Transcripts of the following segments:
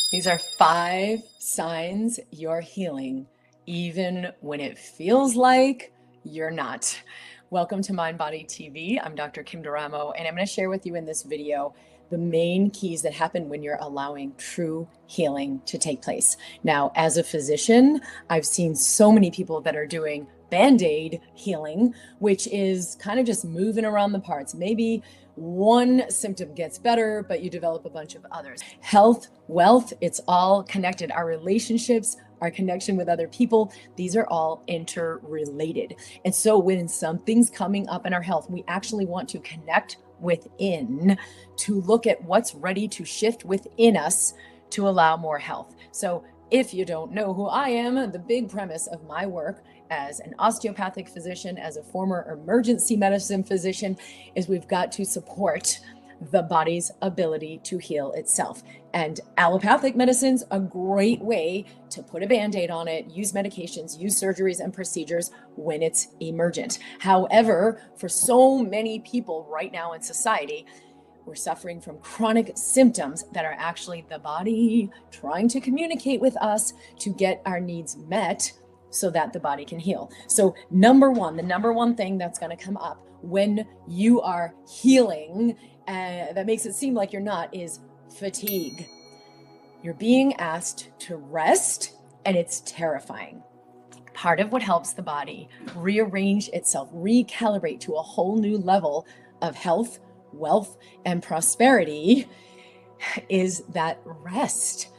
These are 5 signs you're healing, even when it feels like you're not. Welcome to MindBody TV. I'm Dr. Kim Duramo, and I'm going to share with you in this video the main keys that happen when you're allowing true healing to take place. Now, as a physician, I've seen so many people that are doing Band-Aid healing, which is kind of just moving around the parts. Maybe one symptom gets better, but you develop a bunch of others. Health, wealth, it's all connected. Our relationships, our connection with other people, these are all interrelated. And so when something's coming up in our health, we actually want to connect within to look at what's ready to shift within us to allow more health. So if you don't know who I am, the big premise of my work as an osteopathic physician, as a former emergency medicine physician, is we've got to support the body's ability to heal itself. And allopathic medicine's a great way to put a Band-Aid on it, use medications, use surgeries and procedures when it's emergent. However, for so many people right now in society, we're suffering from chronic symptoms that are actually the body trying to communicate with us to get our needs met so that the body can heal. So the number one thing that's going to come up when you are healing that makes it seem like you're not is fatigue. You're being asked to rest, and it's terrifying. Part of what helps the body rearrange itself, recalibrate to a whole new level of health, wealth, and prosperity is that rest.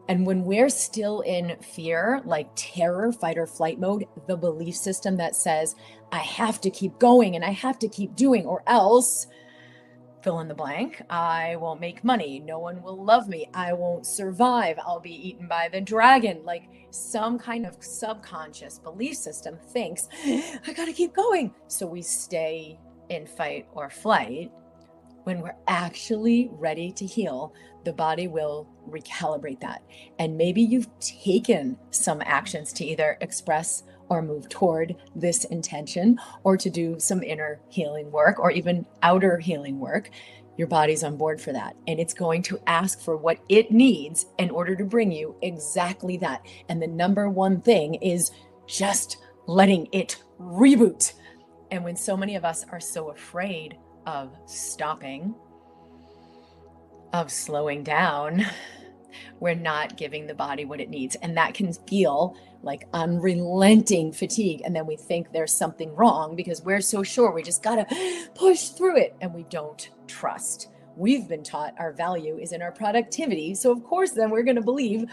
And when we're still in fear, like terror, fight or flight mode, the belief system that says, I have to keep going and I have to keep doing, or else fill in the blank, I won't make money, no one will love me, I won't survive, I'll be eaten by the dragon. Like some kind of subconscious belief system thinks, I gotta keep going. So we stay in fight or flight. When we're actually ready to heal, the body will recalibrate that. And maybe you've taken some actions to either express or move toward this intention, or to do some inner healing work or even outer healing work. Your body's on board for that. And it's going to ask for what it needs in order to bring you exactly that. And the number one thing is just letting it reboot. And when so many of us are so afraid of stopping, of slowing down, we're not giving the body what it needs. And that can feel like unrelenting fatigue. And then we think there's something wrong because we're so sure we just gotta push through it, and we don't trust. We've been taught our value is in our productivity. So of course, then we're gonna believe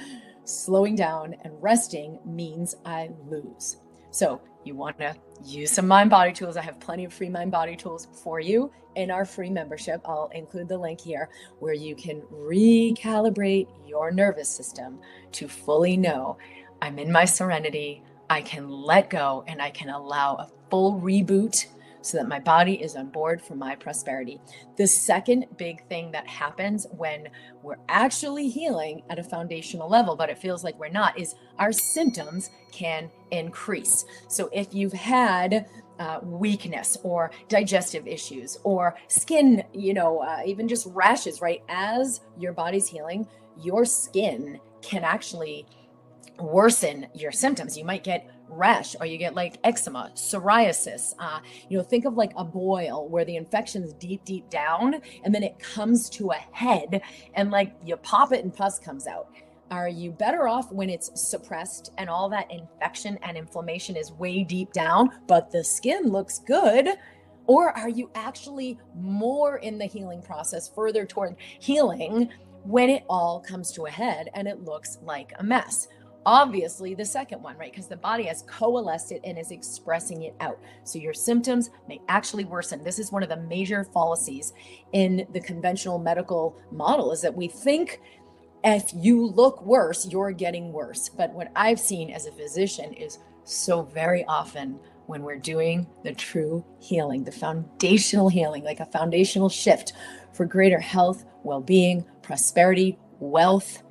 slowing down and resting means I lose. So you want to use some MindBody tools. I have plenty of free MindBody tools for you in our free membership. I'll include the link here where you can recalibrate your nervous system to fully know I'm in my serenity, I can let go, and I can allow a full reboot so that my body is on board for my prosperity. The second big thing that happens when we're actually healing at a foundational level, but it feels like we're not, is our symptoms can increase. So if you've had weakness or digestive issues or skin, even just rashes, right? As your body's healing, your skin can actually worsen your symptoms. You might get rash, or you get like eczema, psoriasis. Think of like a boil where the infection's deep down, and then it comes to a head, and like you pop it and pus comes out. Are you better off when it's suppressed and all that infection and inflammation is way deep down, but the skin looks good? Or are you actually more in the healing process, further toward healing, when it all comes to a head and it looks like a mess? Obviously the second one, right? Because the body has coalesced it and is expressing it out. So your symptoms may actually worsen. This is one of the major fallacies in the conventional medical model, is that we think if you look worse, you're getting worse. But what I've seen as a physician is so very often when we're doing the true healing, the foundational healing, like a foundational shift for greater health, well-being, prosperity, wealth,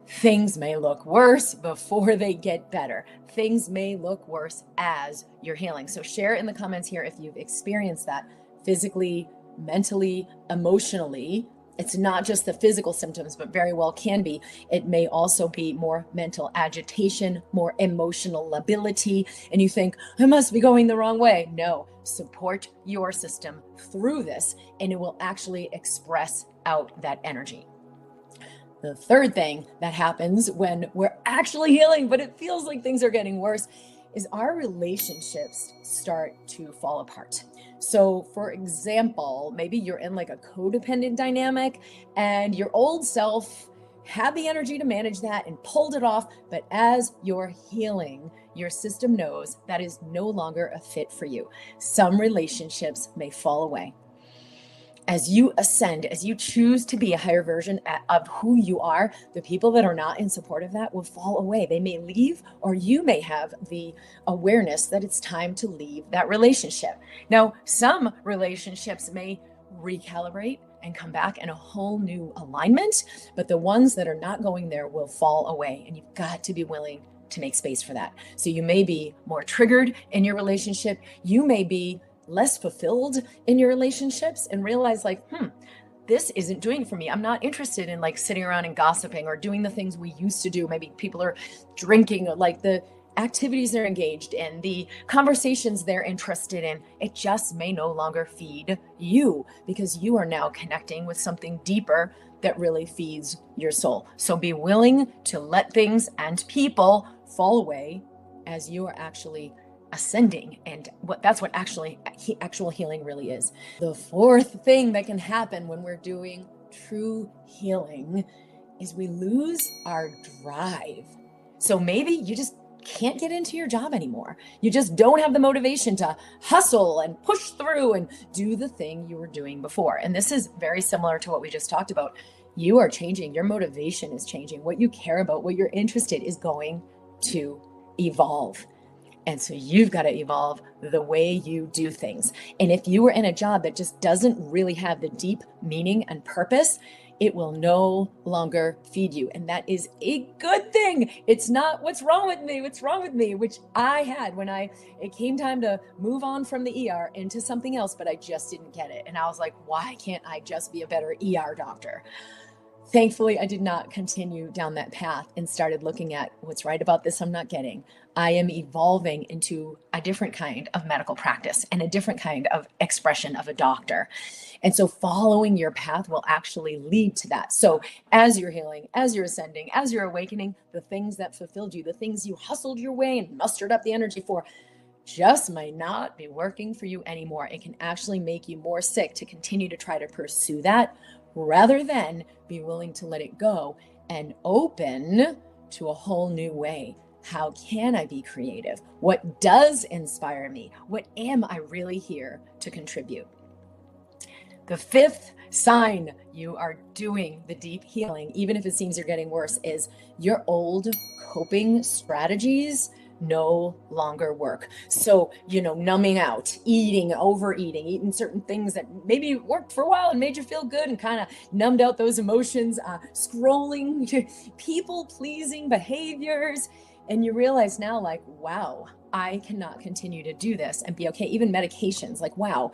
things may look worse before they get better. Things may look worse as you're healing. So share in the comments here if you've experienced that physically, mentally, emotionally, It's not just the physical symptoms, but very well can be. It may also be more mental agitation, more emotional lability, and you think, I must be going the wrong way. No, support your system through this, and it will actually express out that energy. The third thing that happens when we're actually healing, but it feels like things are getting worse, is our relationships start to fall apart. So for example, maybe you're in like a codependent dynamic and your old self had the energy to manage that and pulled it off. But as you're healing, your system knows that is no longer a fit for you. Some relationships may fall away. As you ascend, as you choose to be a higher version of who you are, the people that are not in support of that will fall away. They may leave, or you may have the awareness that it's time to leave that relationship. Now, some relationships may recalibrate and come back in a whole new alignment, but the ones that are not going there will fall away, and you've got to be willing to make space for that. So you may be more triggered in your relationship. You may be less fulfilled in your relationships and realize like, this isn't doing for me. I'm not interested in like sitting around and gossiping or doing the things we used to do. Maybe people are drinking, or like the activities they're engaged in, the conversations they're interested in. It just may no longer feed you, because you are now connecting with something deeper that really feeds your soul. So be willing to let things and people fall away as you are actually ascending, and that's what actual healing really is. The fourth thing that can happen when we're doing true healing is we lose our drive. So maybe you just can't get into your job anymore. You just don't have the motivation to hustle and push through and do the thing you were doing before. And this is very similar to what we just talked about. You are changing. Your motivation is changing. What you care about, what you're interested in, is going to evolve. And so you've got to evolve the way you do things. And if you were in a job that just doesn't really have the deep meaning and purpose, it will no longer feed you. And that is a good thing. It's not what's wrong with me, which I had when it came time to move on from the ER into something else, but I just didn't get it. And I was like, why can't I just be a better ER doctor? Thankfully, I did not continue down that path and started looking at what's right about this I'm not getting. I am evolving into a different kind of medical practice and a different kind of expression of a doctor. And so following your path will actually lead to that. So as you're healing, as you're ascending, as you're awakening, the things that fulfilled you, the things you hustled your way and mustered up the energy for, just might not be working for you anymore. It can actually make you more sick to continue to try to pursue that, rather than be willing to let it go and open to a whole new way. How can I be creative? What does inspire me? What am I really here to contribute? The fifth sign you are doing the deep healing, even if it seems you're getting worse, is your old coping strategies no longer work. So, numbing out, overeating, eating certain things that maybe worked for a while and made you feel good and kind of numbed out those emotions, scrolling, people-pleasing behaviors. And you realize now, like, wow, I cannot continue to do this and be okay. Even medications, like, wow,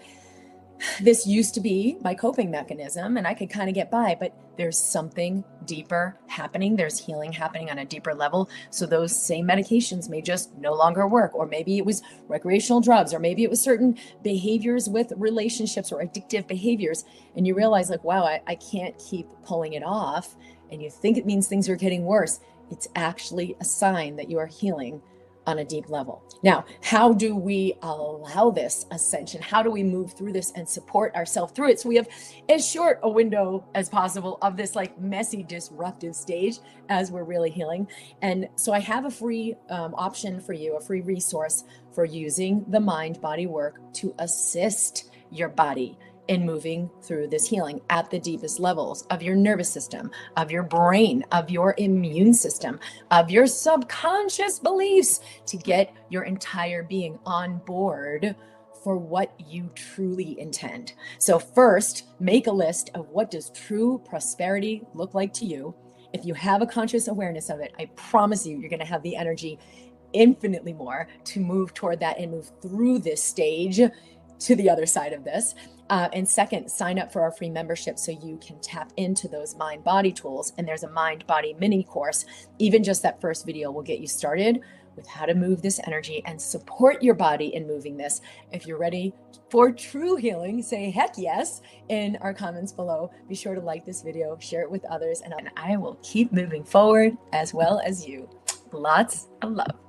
this used to be my coping mechanism and I could kind of get by, but there's something deeper happening. There's healing happening on a deeper level. So those same medications may just no longer work, or maybe it was recreational drugs, or maybe it was certain behaviors with relationships or addictive behaviors. And you realize like, wow, I can't keep pulling it off. And you think it means things are getting worse. It's actually a sign that you are healing on a deep level. Now, how do we allow this ascension? How do we move through this and support ourselves through it so we have as short a window as possible of this like messy, disruptive stage as we're really healing? And so I have a free option for you, a free resource for using the mind body work to assist your body in moving through this healing at the deepest levels of your nervous system, of your brain, of your immune system, of your subconscious beliefs, to get your entire being on board for what you truly intend. So first, make a list of what does true prosperity look like to you. If you have a conscious awareness of it, I promise you're going to have the energy infinitely more to move toward that and move through this stage to the other side of this. And second, sign up for our free membership so you can tap into those mind body tools. And there's a mind body mini course. Even just that first video will get you started with how to move this energy and support your body in moving this. If you're ready for true healing, say heck yes in our comments below. Be sure to like this video, share it with others, and I will keep moving forward as well as you. Lots of love.